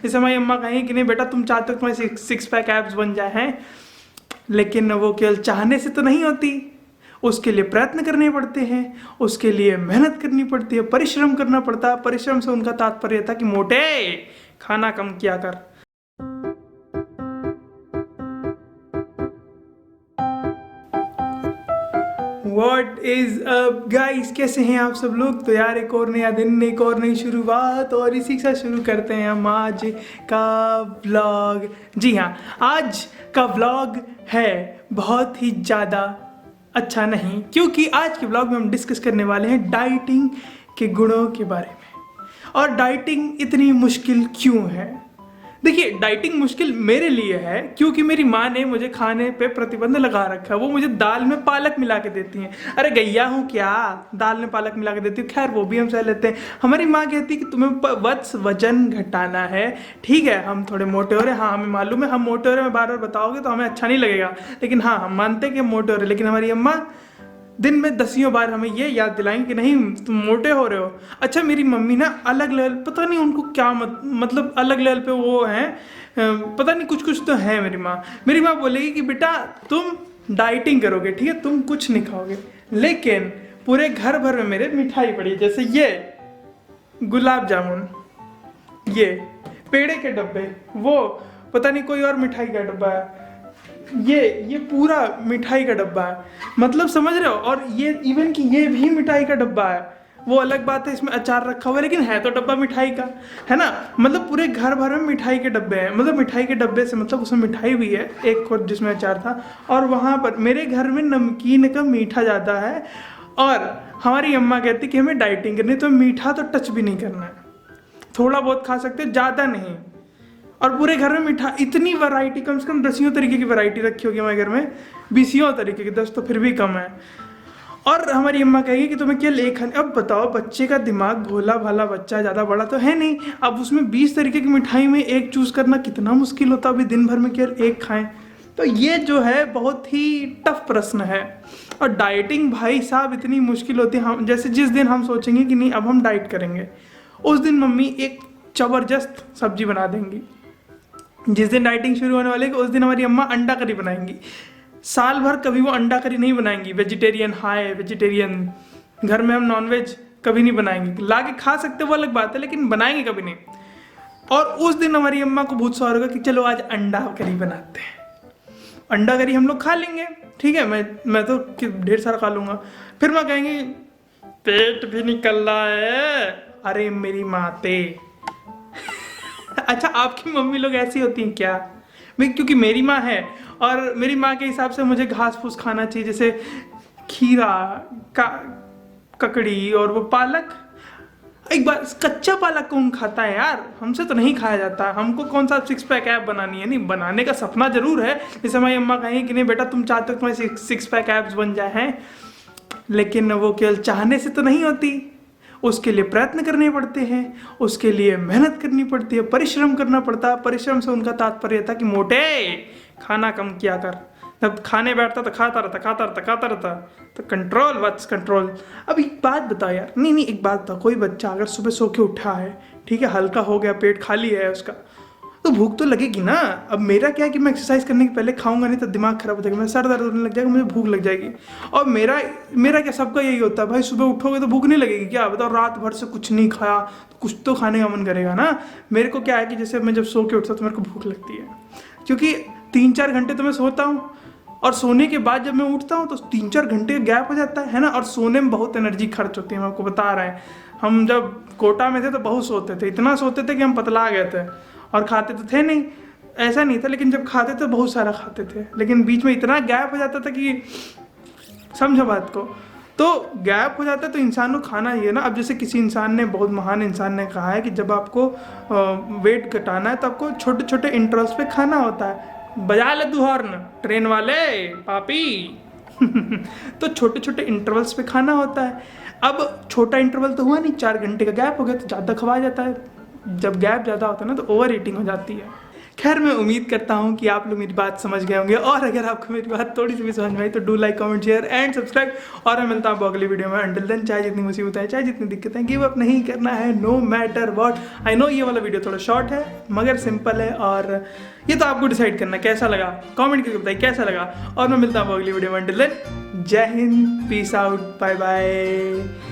जैसे हमारी अम्मा कहेंगी कि नहीं बेटा तुम चाहते हो तुम्हारे सिक्स पैक एब्स बन जाए हैं, लेकिन वो केवल चाहने से तो नहीं होती, उसके लिए प्रयत्न करने पड़ते हैं, उसके लिए मेहनत करनी पड़ती है, परिश्रम करना पड़ता है। परिश्रम से उनका तात्पर्य था कि मोटे खाना कम किया कर। What is up guys, कैसे हैं आप सब लोग। तो यार एक और नया दिन, एक और नई शुरुआत, और इसी के साथ शुरू करते हैं हम आज का व्लॉग। जी हाँ, आज का व्लॉग है बहुत ही ज़्यादा अच्छा नहीं, क्योंकि आज के व्लॉग में हम डिस्कस करने वाले हैं डाइटिंग के गुणों के बारे में। और डाइटिंग इतनी मुश्किल क्यों है। देखिए, डाइटिंग मुश्किल मेरे लिए है क्योंकि मेरी माँ ने मुझे खाने पे प्रतिबंध लगा रखा है। वो मुझे दाल में पालक मिला के देती हैं। अरे गैया हूँ क्या, दाल में पालक मिला के देती हूँ, खैर वो भी हम सह लेते हैं। हमारी माँ कहती है कि तुम्हें वजन घटाना है, ठीक है हम थोड़े मोटे हो रहे हैं, हाँ हमें मालूम है हम मोटे हो रहे हैं, बार बार बताओगे तो हमें अच्छा नहीं लगेगा, लेकिन हाँ हम मानते हैं कि हम मोटे हो रहे हैं। लेकिन हमारी अम्मा दिन में दसियों बार हमें ये याद दिलाएंगे कि नहीं तुम मोटे हो रहे हो। अच्छा, मेरी मम्मी ना अलग लेवल, पता नहीं उनको क्या मतलब अलग लेवल पे वो हैं, पता नहीं कुछ तो है। मेरी माँ बोलेगी कि बेटा तुम डाइटिंग करोगे, ठीक है तुम कुछ नहीं खाओगे, लेकिन पूरे घर भर में मेरे मिठाई पड़ी है। जैसे ये गुलाब जामुन, ये पेड़े के डब्बे, वो पता नहीं कोई और मिठाई का डब्बा है, ये पूरा मिठाई का डब्बा है, मतलब समझ रहे हो। और ये इवन कि ये भी मिठाई का डब्बा है, वो अलग बात है इसमें अचार रखा हुआ है, लेकिन है तो डब्बा मिठाई का, है ना। मतलब पूरे घर भर में मिठाई के डब्बे हैं। मतलब मिठाई के डब्बे से मतलब उसमें मिठाई भी है एक और जिसमें अचार था। और वहाँ पर मेरे घर में नमकीन का मीठा ज़्यादा है, और हमारी अम्मा कहती कि हमें डाइटिंग करनी है तो मीठा तो टच भी नहीं करना है, थोड़ा बहुत खा सकते ज़्यादा नहीं। और पूरे घर में मीठा, इतनी वैरायटी, कम से कम 10 तरीके की वैरायटी रखी होगी हमारे घर में, 20 तरीके की, 10 तो फिर भी कम है। और हमारी अम्मा कहेगी कि तुम्हें क्या ले खाने। अब बताओ, बच्चे का दिमाग भोला भाला बच्चा, ज़्यादा बड़ा तो है नहीं, अब उसमें 20 तरीके की मिठाई में एक चूज़ करना कितना मुश्किल होता, अभी दिन भर में केवल एक खाएं। तो ये जो है बहुत ही टफ प्रश्न है। और डाइटिंग भाई साहब इतनी मुश्किल होती है। हम जैसे जिस दिन हम सोचेंगे कि नहीं अब हम डाइट करेंगे, उस दिन मम्मी एक ज़बरदस्त सब्जी बना देंगी। जिस दिन डाइटिंग शुरू होने वाली है उस दिन हमारी अम्मा अंडा करी बनाएंगी। साल भर कभी वो अंडा करी नहीं बनाएंगी, वेजिटेरियन, हाय वेजिटेरियन, घर में हम नॉनवेज कभी नहीं बनाएंगे। ला के खा सकते वो अलग बात है, लेकिन बनाएंगे कभी नहीं। और उस दिन हमारी अम्मा को बहुत सवार होगा कि चलो आज अंडा करी बनाते हैं। अंडा करी हम लोग खा लेंगे, ठीक है, मैं तो ढेर सारा खा लूँगा। फिर मैं कहेंगे पेट भी निकल रहा है। अरे मेरी माते अच्छा, आपकी मम्मी लोग ऐसी होती हैं क्या। क्योंकि मेरी माँ है, और मेरी माँ के हिसाब से मुझे घास फूस खाना चाहिए, जैसे खीरा ककड़ी और वो पालक। एक बार कच्चा पालक कौन खाता है यार, हमसे तो नहीं खाया जाता। हमको कौन सा 6 पैक ऐप बनानी है, नहीं बनाने का सपना जरूर है। जैसे हमारी अम्मा कहेंगी कि नहीं बेटा तुम चाहते हो तुम्हारे 6 पैक ऐप्स बन जाए हैं, लेकिन वो केवल चाहने से तो नहीं होती, उसके लिए प्रयत्न करने पड़ते हैं, उसके लिए मेहनत करनी पड़ती है, परिश्रम करना पड़ता है। परिश्रम से उनका तात्पर्य था कि मोटे खाना कम किया कर। जब खाने बैठता तो खाता रहता, तो कंट्रोल, व्हाट्स कंट्रोल। अब एक बात बताओ यार, नहीं एक बात बताओ, कोई बच्चा अगर सुबह सो के उठा है, ठीक है, हल्का हो गया, पेट खाली है उसका, तो भूख तो लगेगी ना। अब मेरा क्या है कि मैं एक्सरसाइज करने के पहले खाऊंगा नहीं तो दिमाग खराब हो जाएगा, मेरा सर दर्द होने लग जाएगा, मुझे भूख लग जाएगी। और मेरा क्या, सबका यही होता है भाई, सुबह उठोगे तो भूख नहीं लगेगी क्या। बताओ, रात भर से कुछ नहीं खाया तो कुछ तो खाने का मन करेगा ना। मेरे को क्या है कि जैसे मैं जब सो के उठता तो मेरे को भूख लगती है, क्योंकि 3-4 घंटे तो मैं सोता हूँ, और सोने के बाद जब मैं उठता हूँ तो 3-4 घंटे का गैप हो जाता है ना। और सोने में बहुत एनर्जी खर्च होती है, हम आपको बता रहे हैं। हम जब कोटा में थे तो बहुत सोते थे, इतना सोते थे कि हम पतला गए थे, और खाते तो थे नहीं, ऐसा नहीं था, लेकिन जब खाते थे बहुत सारा खाते थे, लेकिन बीच में इतना गैप हो जाता था कि समझो बात को। तो गैप हो जाता है तो इंसान को खाना ही है ना। अब जैसे किसी इंसान ने, बहुत महान इंसान ने कहा है कि जब आपको वेट घटाना है तो आपको छोटे छोटे इंटरवल्स पे खाना होता है। बजा ले तू हॉर्न ट्रेन वाले पापी तो छोटे छोटे इंटरवल्स पे खाना होता है। अब छोटा इंटरवल तो हुआ नहीं, 4 घंटे का गैप हो गया तो ज़्यादा खवाया जाता है। जब गैप ज़्यादा होता है ना तो ओवर ईटिंग हो जाती है। खैर मैं उम्मीद करता हूँ कि आप लोग मेरी बात समझ गए होंगे, और अगर आपको मेरी बात थोड़ी सी भी समझ में आई तो do like comment share and subscribe. और मैं मिलता हूँ अगली वीडियो में। अंटिल देन, चाहे जितनी मुसीबत है, चाहे जितनी दिक्कत है, गिव अप नहीं करना है, no matter what. I know ये वाला वीडियो थोड़ा शॉर्ट है मगर सिंपल है, और ये तो आपको डिसाइड करना कैसा लगा, कमेंट करके बताइए कैसा लगा। और मैं मिलता हूँ अगली वीडियो में। Until then, Jai Hind, peace out, bye bye.